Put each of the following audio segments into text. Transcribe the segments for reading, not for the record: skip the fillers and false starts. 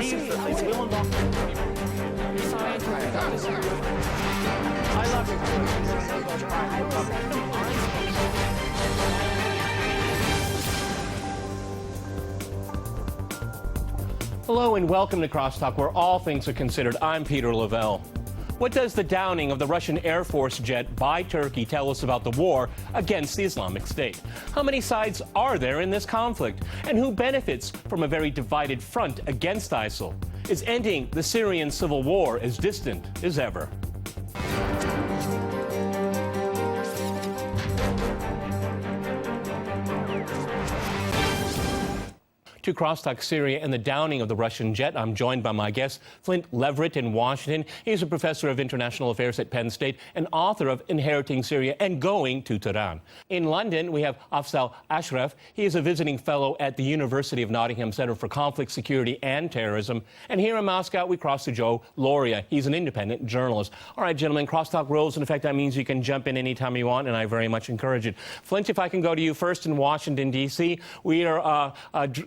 Secretly, will not. I love it. Hello and welcome to Crosstalk, where all things are considered. I'm Peter Lavelle. What does the downing of the Russian Air Force jet by Turkey tell us about the war against the Islamic State? How many sides are there in this conflict? And who benefits from a very divided front against ISIL? Is ending the Syrian civil war as distant as ever? To Crosstalk Syria and the downing of the Russian jet, I'm joined by my guest, Flynt Leverett in Washington. He's a professor of international affairs at Penn State and author of Inheriting Syria and Going to Tehran. In London, we have Afzal Ashraf. He is a visiting fellow at the University of Nottingham Center for Conflict, Security and Terrorism. And here in Moscow, we cross to Joe Lauria. He's an independent journalist. All right, gentlemen, Crosstalk rules. In effect, that means you can jump in anytime you want, and I very much encourage it. Flynt, if I can go to you first in Washington, D.C. We are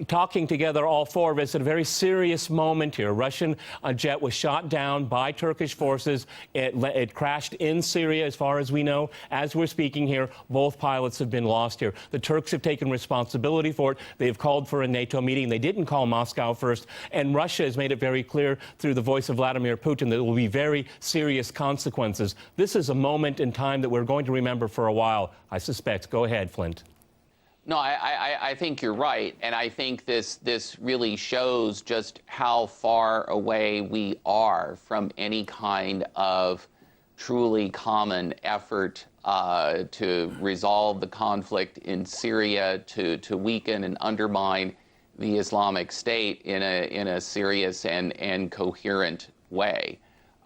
talking together, all four of us, at a very serious moment here. A Russian jet was shot down by Turkish forces. It crashed in Syria, as far as we know. As we're speaking here, both pilots have been lost here. The Turks have taken responsibility for it. They have called for a NATO meeting. They didn't call Moscow first. And Russia has made it very clear through the voice of Vladimir Putin that there will be very serious consequences. This is a moment in time that we're going to remember for a while, I suspect. Go ahead, Flynt. No, I think you're right, and I think this really shows just how far away we are from any kind of truly common effort to resolve the conflict in Syria, to weaken and undermine the Islamic State in a serious and coherent way.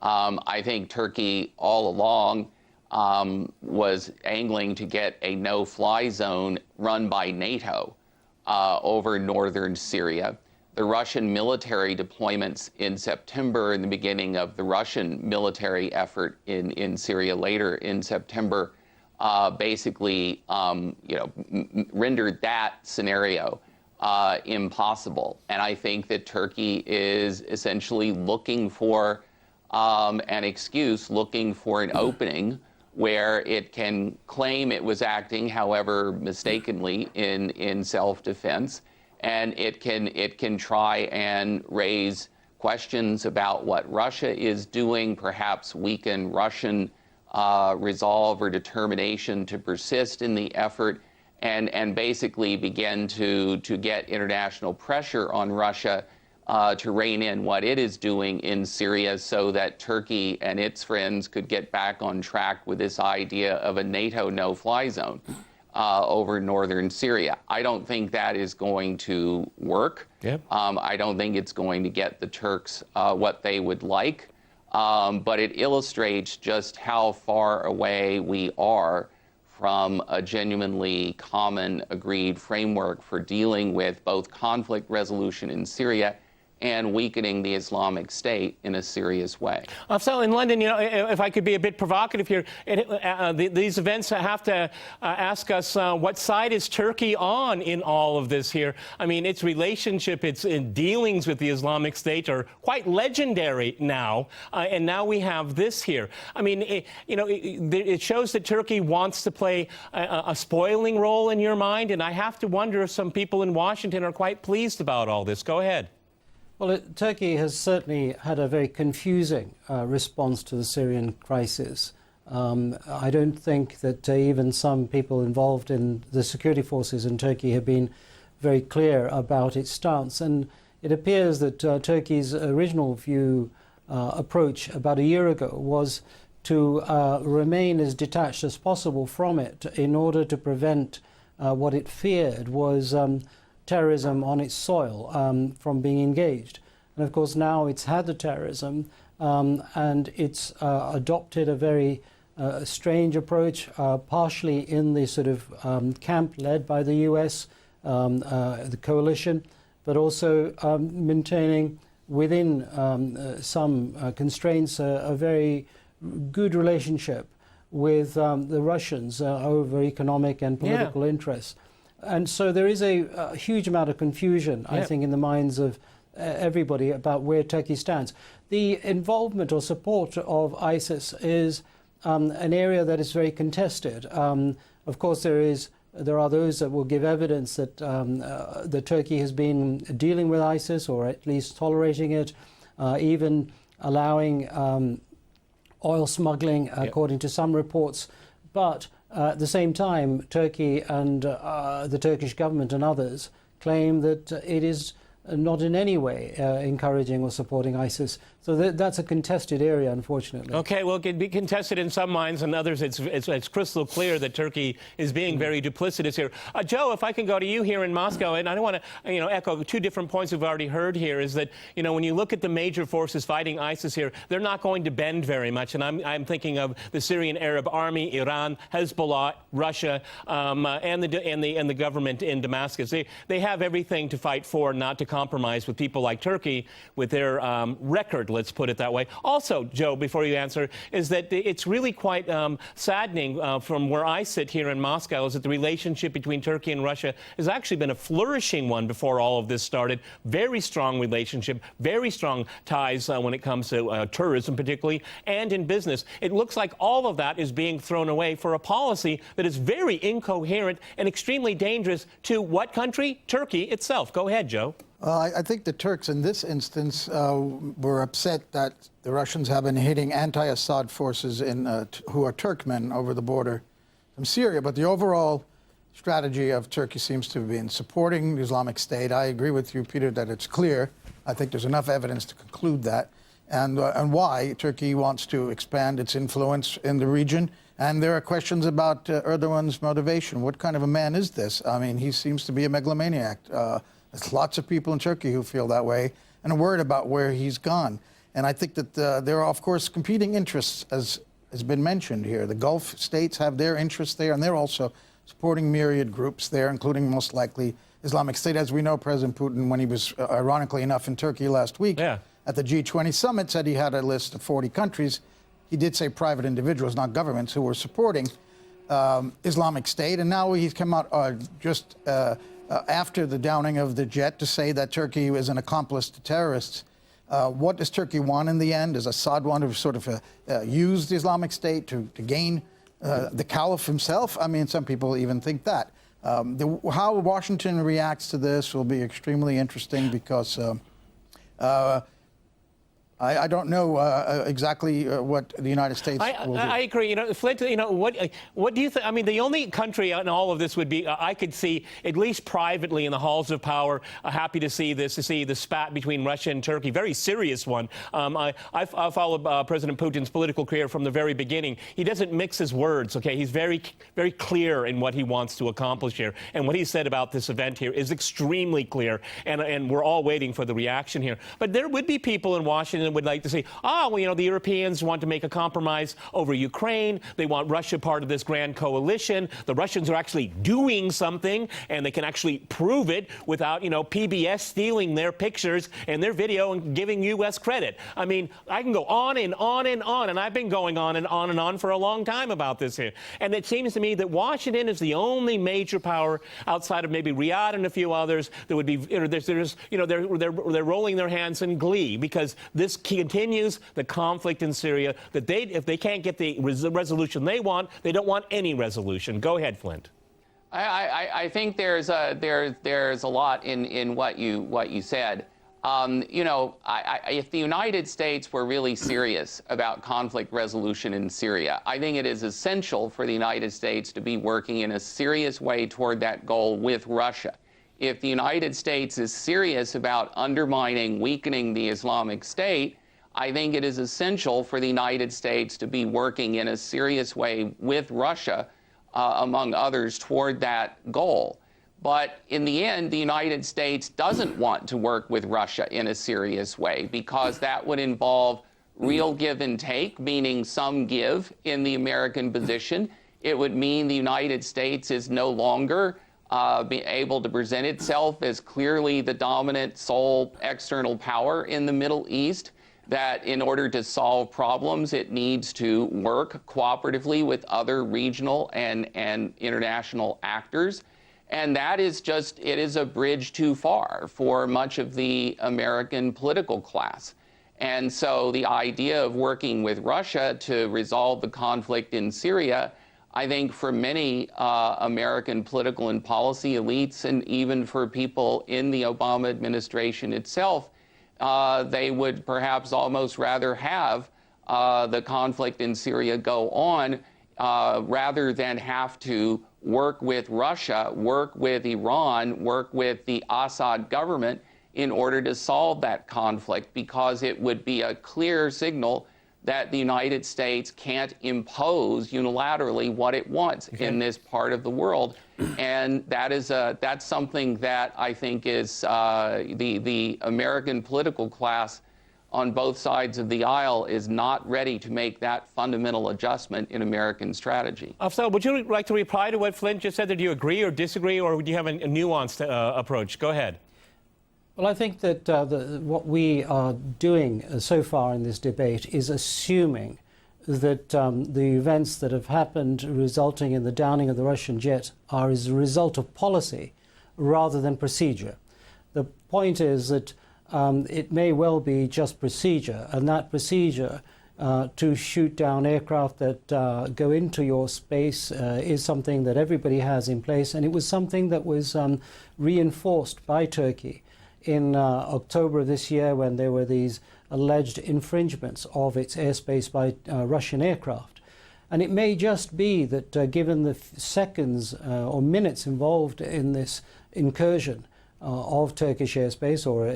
I think Turkey all along was angling to get a no-fly zone run by NATO over northern Syria. The Russian military deployments in September and the beginning of the Russian military effort in Syria later in September basically rendered that scenario impossible. And I think that Turkey is essentially looking for an excuse, looking for an opening where it can claim it was acting, however mistakenly, in self-defense, and it can try and raise questions about what Russia is doing, perhaps weaken Russian resolve or determination to persist in the effort, and basically begin to get international pressure on Russia to rein in what it is doing in Syria so that Turkey and its friends could get back on track with this idea of a NATO no-fly zone over northern Syria. I don't think that is going to work. Yep. I don't think it's going to get the Turks what they would like, but it illustrates just how far away we are from a genuinely common agreed framework for dealing with both conflict resolution in Syria and weakening the Islamic State in a serious way. So in London, if I could be a bit provocative here, these events have to ask us what side is Turkey on in all of this here? I mean, its relationship, its dealings with the Islamic State are quite legendary now, and now we have this here. I mean, it shows that Turkey wants to play a spoiling role in your mind, and I have to wonder if some people in Washington are quite pleased about all this. Go ahead. Well, Turkey has certainly had a very confusing response to the Syrian crisis. I don't think that even some people involved in the security forces in Turkey have been very clear about its stance. And it appears that Turkey's original approach about a year ago was to remain as detached as possible from it in order to prevent what it feared was terrorism on its soil from being engaged. And of course now it's had the terrorism and it's adopted a very strange approach, partially in the sort of camp led by the US, the coalition, but also maintaining within some constraints a very good relationship with the Russians over economic and political interests. And so there is a huge amount of confusion, I think, in the minds of everybody about where Turkey stands. The involvement or support of ISIS is an area that is very contested. Of course, there are those that will give evidence that that Turkey has been dealing with ISIS, or at least tolerating it, even allowing oil smuggling, according to some reports. But at the same time, Turkey and the Turkish government and others claim that it is not in any way encouraging or supporting ISIS. So that's a contested area, unfortunately. Okay, well, it can be contested in some minds, and others it's crystal clear that Turkey is being very duplicitous here. Joe, if I can go to you here in Moscow, and I don't want to echo two different points we've already heard here, is that when you look at the major forces fighting ISIS here, they're not going to bend very much. And I'm thinking of the Syrian Arab Army, Iran, Hezbollah, Russia, and the government in Damascus. They have everything to fight for, not to compromise with people like Turkey with their record, let's put it that way. Also, Joe, before you answer, is that it's really quite saddening from where I sit here in Moscow, is that the relationship between Turkey and Russia has actually been a flourishing one before all of this started. Very strong relationship, very strong ties when it comes to tourism particularly, and in business. It looks like all of that is being thrown away for a policy that is very incoherent and extremely dangerous to what country? Turkey itself. Go ahead, Joe. I think the Turks in this instance were upset that the Russians have been hitting anti-Assad forces who are Turkmen over the border from Syria. But the overall strategy of Turkey seems to have been supporting the Islamic State. I agree with you, Peter, that it's clear. I think there's enough evidence to conclude that. And why Turkey wants to expand its influence in the region. And there are questions about Erdogan's motivation. What kind of a man is this? I mean, he seems to be a megalomaniac. There's lots of people in Turkey who feel that way and are worried about where he's gone. And I think that there are, of course, competing interests, as has been mentioned here. The Gulf states have their interests there, and they're also supporting myriad groups there, including most likely Islamic State. As we know, President Putin, when he was, ironically enough, in Turkey last week at the G20 summit, said he had a list of 40 countries. He did say private individuals, not governments, who were supporting Islamic State. And now he's come out just after the downing of the jet to say that Turkey is an accomplice to terrorists. What does Turkey want in the end? Does Assad want to sort of use the Islamic State to gain the caliph himself? I mean, some people even think that. How Washington reacts to this will be extremely interesting because I don't know exactly what the United States will do. I agree. Flynt, what do you think? I mean, the only country in all of this would be, I could see, at least privately in the halls of power, happy to see this, to see the spat between Russia and Turkey, very serious one. I followed President Putin's political career from the very beginning. He doesn't mix his words, okay? He's very, very clear in what he wants to accomplish here. And what he said about this event here is extremely clear. And we're all waiting for the reaction here. But there would be people in Washington would like to say, the Europeans want to make a compromise over Ukraine. They want Russia part of this grand coalition. The Russians are actually doing something, and they can actually prove it without, PBS stealing their pictures and their video and giving U.S. credit. I mean, I can go on and on and on, and I've been going on and on and on for a long time about this here. And it seems to me that Washington is the only major power outside of maybe Riyadh and a few others that would be, they're rolling their hands in glee because this continues the conflict in Syria, that if they can't get the resolution they want, they don't want any resolution. Go ahead, Flynt. I think there's a lot in what you said. If the United States were really serious about conflict resolution in Syria, I think it is essential for the United States to be working in a serious way toward that goal with Russia. If the United States is serious about undermining, weakening the Islamic State, I think it is essential for the United States to be working in a serious way with Russia, among others, toward that goal. But in the end, the United States doesn't want to work with Russia in a serious way because that would involve real give and take, meaning some give in the American position. It would mean the United States is no longer be able to present itself as clearly the dominant sole external power in the Middle East, that in order to solve problems, it needs to work cooperatively with other regional and international actors. And that is just, it is a bridge too far for much of the American political class. And so the idea of working with Russia to resolve the conflict in Syria, I think for many American political and policy elites, and even for people in the Obama administration itself, they would perhaps almost rather have the conflict in Syria go on rather than have to work with Russia, work with Iran, work with the Assad government in order to solve that conflict, because it would be a clear signal that the United States can't impose unilaterally what it wants in this part of the world. And that's something that I think is the American political class on both sides of the aisle is not ready to make that fundamental adjustment in American strategy. Afzal, would you like to reply to what Flynt just said? Do you agree or disagree, or do you have a nuanced approach? Go ahead. Well, I think that what we are doing so far in this debate is assuming that the events that have happened resulting in the downing of the Russian jet are as a result of policy rather than procedure. The point is that it may well be just procedure, and that procedure to shoot down aircraft that go into your space is something that everybody has in place, and it was something that was reinforced by Turkey in October of this year, when there were these alleged infringements of its airspace by Russian aircraft. And it may just be that given the seconds or minutes involved in this incursion of Turkish airspace, or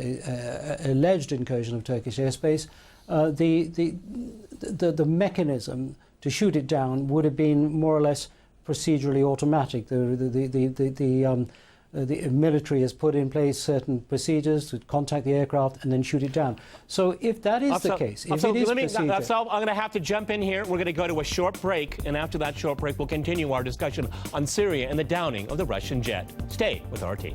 alleged incursion of Turkish airspace, the mechanism to shoot it down would have been more or less procedurally automatic. The military has put in place certain procedures to contact the aircraft and then shoot it down. So if that is the case, if it is procedure... I'm going to have to jump in here. We're going to go to a short break, and after that short break, we'll continue our discussion on Syria and the downing of the Russian jet. Stay with RT.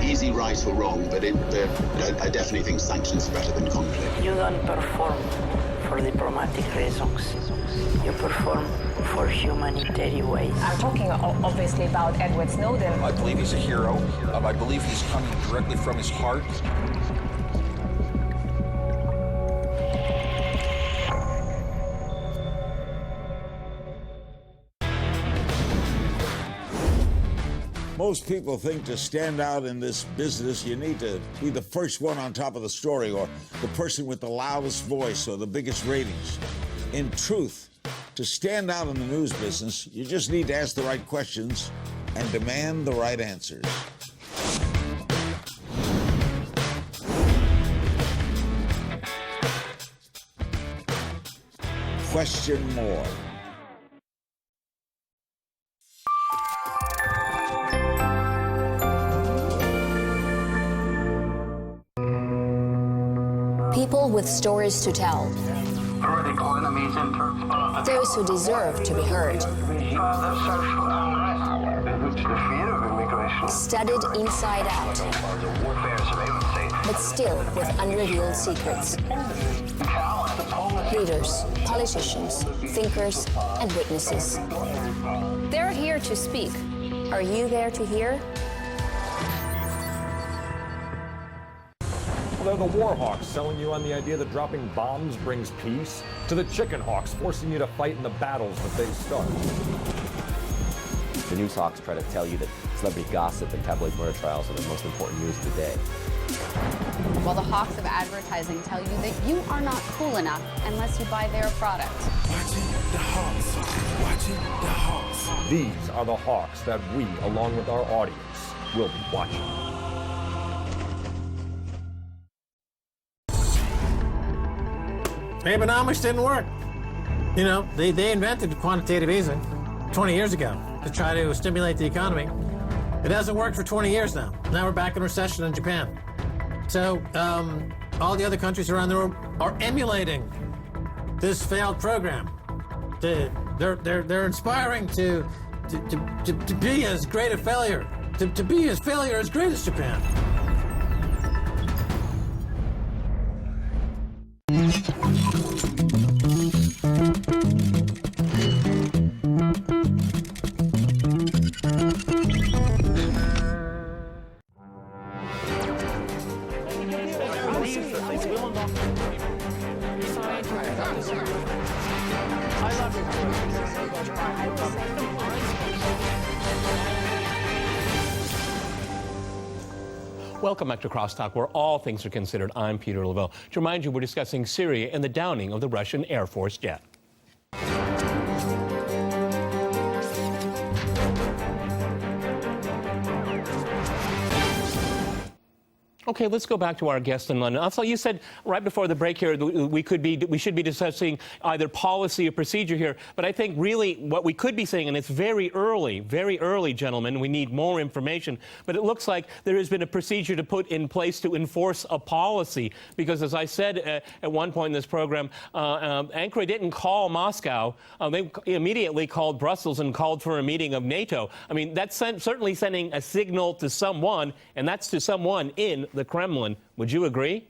Easy right or wrong, but I definitely think sanctions are better than conflict. You don't perform for diplomatic reasons. You perform for humanitarian ways. I'm talking obviously about Edward Snowden. I believe he's a hero. I believe he's coming directly from his heart. Most people think to stand out in this business, you need to be the first one on top of the story, or the person with the loudest voice, or the biggest ratings. In truth, to stand out in the news business, you just need to ask the right questions and demand the right answers. Question more. People with stories to tell. Those who deserve to be heard. Studied inside out, but still with unrevealed secrets. Leaders, politicians, thinkers, and witnesses. They're here to speak. Are you there to hear? They're the war hawks selling you on the idea that dropping bombs brings peace, to the chicken hawks forcing you to fight in the battles that they start. The news hawks try to tell you that celebrity gossip and tabloid murder trials are the most important news of the day. While the hawks of advertising tell you that you are not cool enough unless you buy their product. Watching the hawks, watching the hawks. These are the hawks that we, along with our audience, will be watching. Abenomics didn't work. You know, they invented quantitative easing 20 years ago to try to stimulate the economy. It hasn't worked for 20 years now. Now we're back in recession in Japan. So all the other countries around the world are emulating this failed program. They're inspiring to be as great a failure, to be as failure as great as Japan. Welcome back to Crosstalk, where all things are considered. I'm Peter Lavelle. To remind you, we're discussing Syria and the downing of the Russian Air Force jet. Okay, let's go back to our guest in London. Afzal, you said right before the break here that we should be discussing either policy or procedure here. But I think really what we could be saying, and it's very early, gentlemen, we need more information. But it looks like there has been a procedure to put in place to enforce a policy. Because as I said at one point in this program, Ankara didn't call Moscow. They immediately called Brussels and called for a meeting of NATO. I mean, that's certainly sending a signal to someone, and that's to someone in the Kremlin. Would you agree?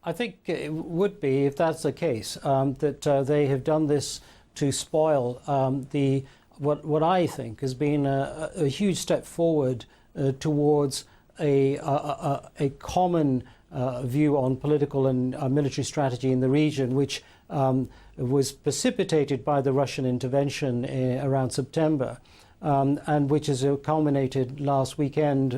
I think it would be, if that's the case, that they have done this to spoil what I think has been a huge step forward towards a common view on political and military strategy in the region, which was precipitated by the Russian intervention around September, and which has culminated last weekend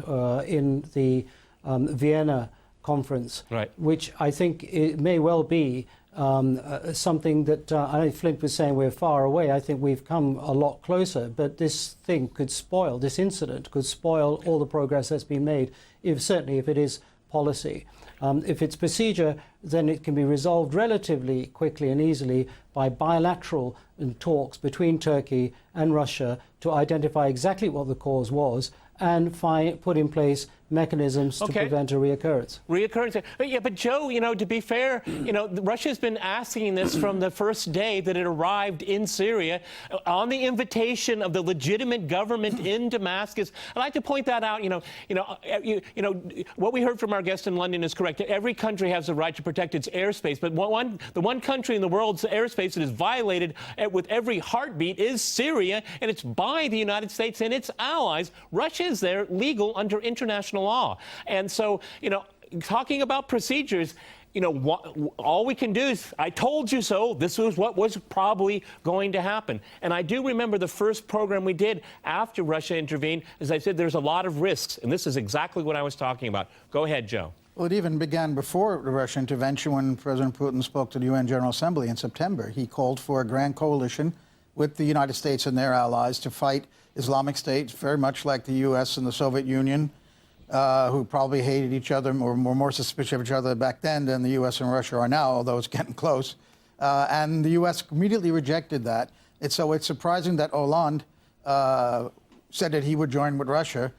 in the Vienna conference, right, which I think it may well be something that I know Flynt was saying we're far away. I think we've come a lot closer, but this thing could spoil, this incident could spoil all the progress that's been made, certainly if it is policy. If it's procedure, then it can be resolved relatively quickly and easily by bilateral talks between Turkey and Russia to identify exactly what the cause was and put in place mechanisms to prevent a reoccurrence. Yeah, but Joe, you know, to be fair, you know, Russia's been asking this from the first day that it arrived in Syria on the invitation of the legitimate government in Damascus. I'd like to point that out. You know, what we heard from our guest in London is correct. Every country has the right to protect its airspace, but the one country in the world's airspace that is violated with every heartbeat is Syria, and it's by the United States and its allies. Russia is there legal under international law. And so, you know, talking about procedures, you know, all we can do is, I told you so, this was what was probably going to happen. And I do remember the first program we did after Russia intervened, as I said, there's a lot of risks, and this is exactly what I was talking about. Go ahead, Joe. Well, it even began before the Russian intervention when President Putin spoke to the UN General Assembly in September. He called for a grand coalition with the United States and their allies to fight Islamic State, very much like the U.S. and the Soviet Union, who probably hated each other or were more suspicious of each other back then than the U.S. and Russia are now, although it's getting close. And the U.S. immediately rejected that. So it's surprising that Hollande said that he would join with Russia,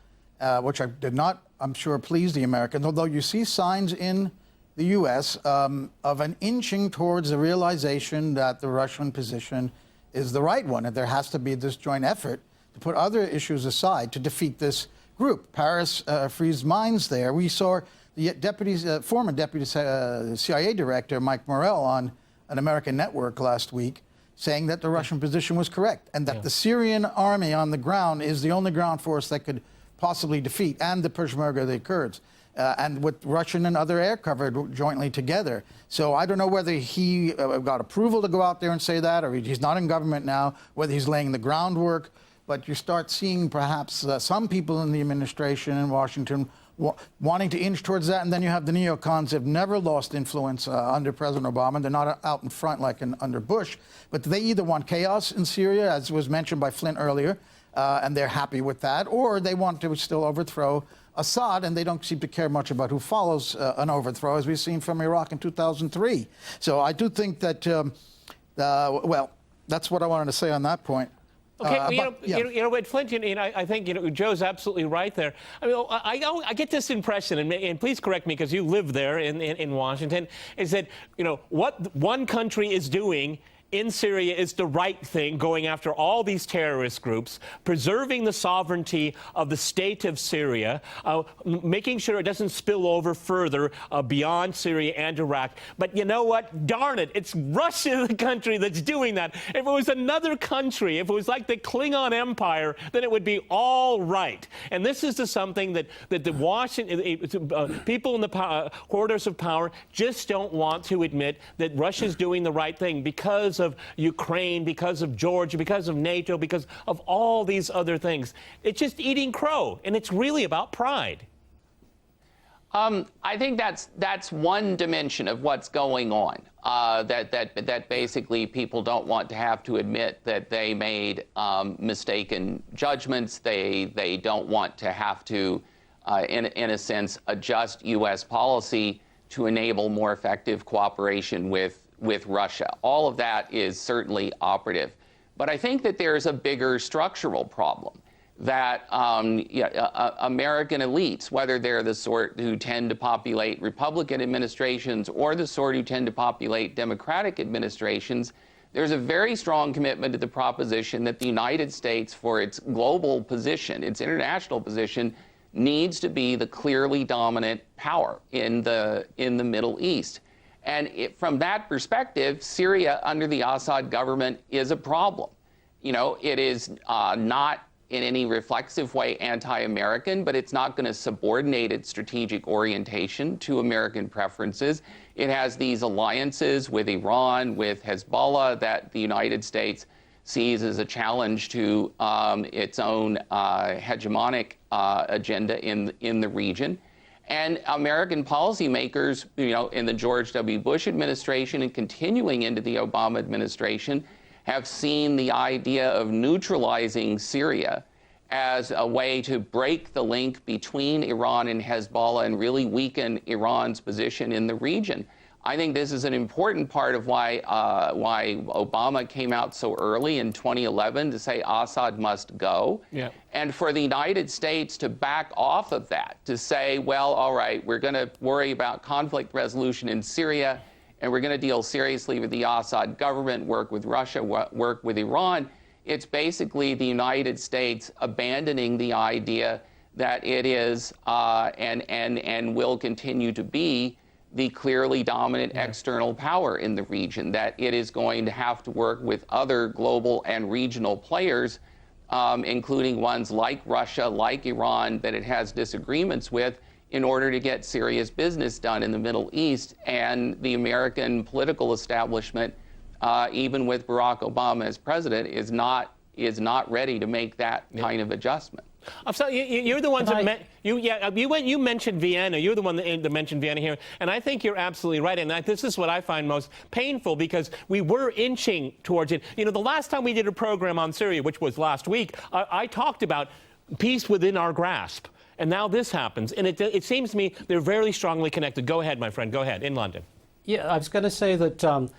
which did not, I'm sure, please the Americans, although you see signs in the U.S. Of an inching towards the realization that the Russian position is the right one, and there has to be this joint effort to put other issues aside to defeat this group. Paris frees minds there. We saw the former deputy CIA director, Mike Morell, on an American network last week saying that the Russian position was correct and that the Syrian army on the ground is the only ground force that could possibly defeat, and the Peshmerga, the Kurds, and with Russian and other air cover jointly together. So I don't know whether he got approval to go out there and say that, or he's not in government now, whether he's laying the groundwork. But you start seeing perhaps some people in the administration in Washington wanting to inch towards that, and then you have the neocons have never lost influence under President Obama. They're not out in front like under Bush, but they either want chaos in Syria, as was mentioned by Flynt earlier, and they're happy with that, or they want to still overthrow Assad, and they don't seem to care much about who follows an overthrow, as we've seen from Iraq in 2003. So I do think that, well, that's what I wanted to say on that point. Okay, you know what, Flynt, I think Joe's absolutely right there. I mean, I get this impression, and please correct me because you live there in Washington, is that what one country is doing in Syria is the right thing, going after all these terrorist groups, preserving the sovereignty of the state of Syria, making sure it doesn't spill over further beyond Syria and Iraq. But you know what? Darn it, it's Russia, the country that's doing that. If it was another country, if it was like the Klingon Empire, then it would be all right. And this is something that the Washington people in the corridors of power just don't want to admit, that Russia's doing the right thing because of Ukraine, because of Georgia, because of NATO, because of all these other things. It's just eating crow, and it's really about pride. I think that's one dimension of what's going on. That basically people don't want to have to admit that they made mistaken judgments. They don't want to have to, in a sense, adjust U.S. policy to enable more effective cooperation with Russia. All of that is certainly operative. But I think that there's a bigger structural problem that American elites, whether they're the sort who tend to populate Republican administrations or the sort who tend to populate Democratic administrations, there's a very strong commitment to the proposition that the United States, for its global position, its international position, needs to be the clearly dominant power in the Middle East. And from that perspective, Syria under the Assad government is a problem. It is not in any reflexive way anti-American, but it's not going to subordinate its strategic orientation to American preferences. It has these alliances with Iran, with Hezbollah, that the United States sees as a challenge to its own hegemonic agenda in the region. And American policymakers, in the George W. Bush administration and continuing into the Obama administration, have seen the idea of neutralizing Syria as a way to break the link between Iran and Hezbollah and really weaken Iran's position in the region. I think this is an important part of why Obama came out so early in 2011 to say Assad must go. Yeah. And for the United States to back off of that, to say, well, all right, we're going to worry about conflict resolution in Syria, and we're going to deal seriously with the Assad government, work with Russia, work with Iran. It's basically the United States abandoning the idea that it is and will continue to be the clearly dominant external power in the region, that it is going to have to work with other global and regional players, including ones like Russia, like Iran, that it has disagreements with, in order to get serious business done in the Middle East. And the American political establishment, even with Barack Obama as president, is not ready to make that kind of adjustment. Afzal, you're the ones that you mentioned Vienna. You're the one that mentioned Vienna here, and I think you're absolutely right. And this is what I find most painful, because we were inching towards it. The last time we did a program on Syria, which was last week, I talked about peace within our grasp. And now this happens, and it seems to me they're very strongly connected. Go ahead, my friend. Go ahead. In London. Yeah, I was going to say that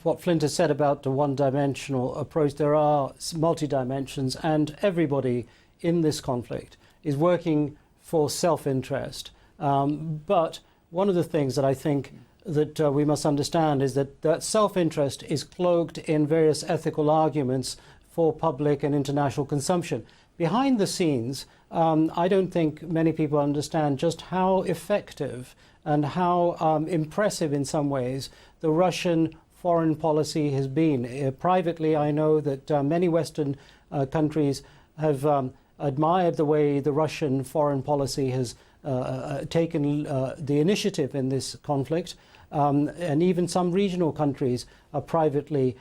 what Flynt has said about the one-dimensional approach, there are multi-dimensions, and everybody in this conflict is working for self-interest. But one of the things that I think that we must understand is that self-interest is cloaked in various ethical arguments for public and international consumption. Behind the scenes, I don't think many people understand just how effective and how impressive in some ways the Russian foreign policy has been. Privately, I know that many Western countries have admired the way the Russian foreign policy has taken the initiative in this conflict, and even some regional countries are privately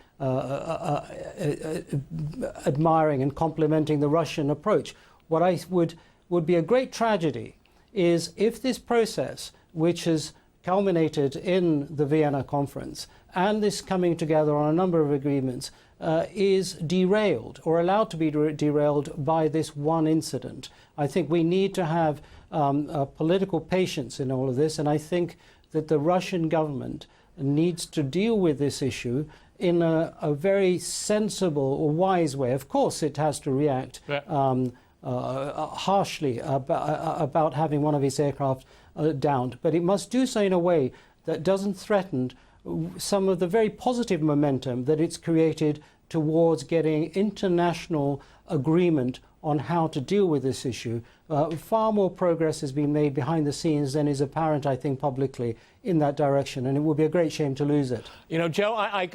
admiring and complimenting the Russian approach. What I would be a great tragedy is if this process, which has culminated in the Vienna conference and this coming together on a number of agreements, is derailed or allowed to be derailed by this one incident. I think we need to have political patience in all of this, and I think that the Russian government needs to deal with this issue in a very sensible or wise way. Of course, it has to react harshly about having one of its aircraft downed, but it must do so in a way that doesn't threaten some of the very positive momentum that it's created towards getting international agreement on how to deal with this issue. Far more progress has been made behind the scenes than is apparent, I think, publicly in that direction, and it would be a great shame to lose it. You know, Joe, I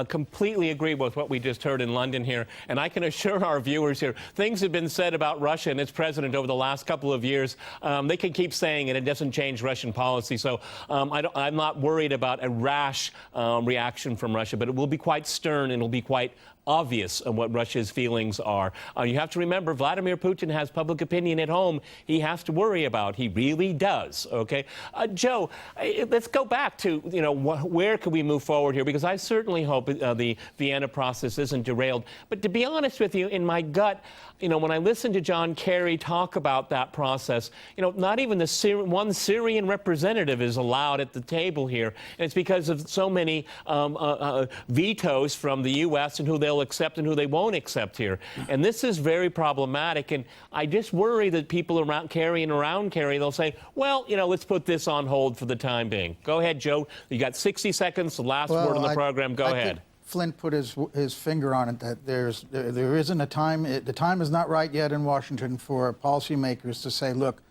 completely agree with what we just heard in London here, and I can assure our viewers here, things have been said about Russia and its president over the last couple of years. They can keep saying it doesn't change Russian policy, so I'm not worried about a rash reaction from Russia, but it will be quite stern and it will be quite obvious of what Russia's feelings are. You have to remember, Vladimir Putin has public opinion at home he has to worry about. He really does, okay? Joe, let's go back to, you know, where can we move forward here? Because I certainly hope the Vienna process isn't derailed. But to be honest with you, in my gut, you know, when I listen to John Kerry talk about that process, you know, not even one Syrian representative is allowed at the table here. And it's because of so many vetoes from the U.S. and who they'll accept and who they won't accept here. And this is very problematic. And I just worry that people around Kerry, they'll say, well, you know, let's put this on hold for the time being. Go ahead, Joe. You got 60 seconds, the last word on the program. Go ahead. Flynt put his finger on it, that there isn't a time, the time is not right yet in Washington for policymakers to say, look,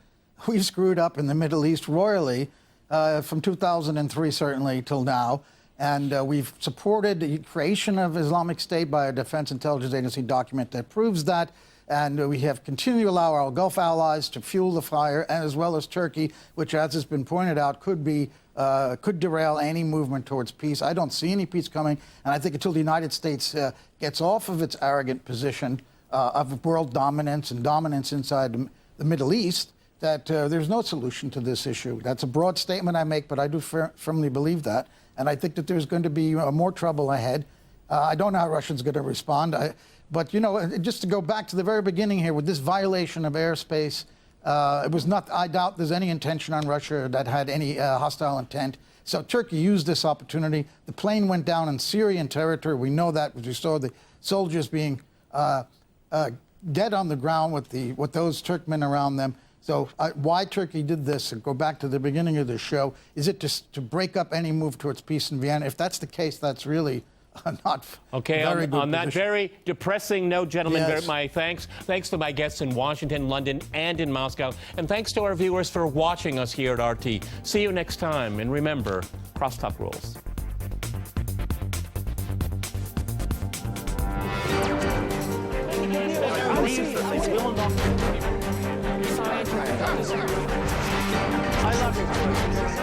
we've screwed up in the Middle East royally from 2003 certainly till now, and we've supported the creation of Islamic State by a Defense Intelligence Agency document that proves that, and we have continued to allow our Gulf allies to fuel the fire, and as well as Turkey, which, as has been pointed out, could derail any movement towards peace. I don't see any peace coming, and I think until the United States gets off of its arrogant position of world dominance and dominance inside the Middle East, that there's no solution to this issue. That's a broad statement I make, but I do firmly believe that, and I think that there's going to be more trouble ahead. I don't know how Russia's going to respond, but, you know, just to go back to the very beginning here with this violation of airspace, it was not, I doubt there's any intention on Russia that had any hostile intent. So Turkey used this opportunity. The plane went down in Syrian territory. We know that because we saw the soldiers being dead on the ground with those Turkmen around them. So why Turkey did this, and go back to the beginning of the show, is it to break up any move towards peace in Vienna? If that's the case, that's really not okay. Very good on that position. very depressing note, gentlemen, Yes. my thanks to my guests in Washington, London, and in Moscow, and thanks to our viewers for watching us here at RT. See you next time, and remember, crosstalk rules. I love you.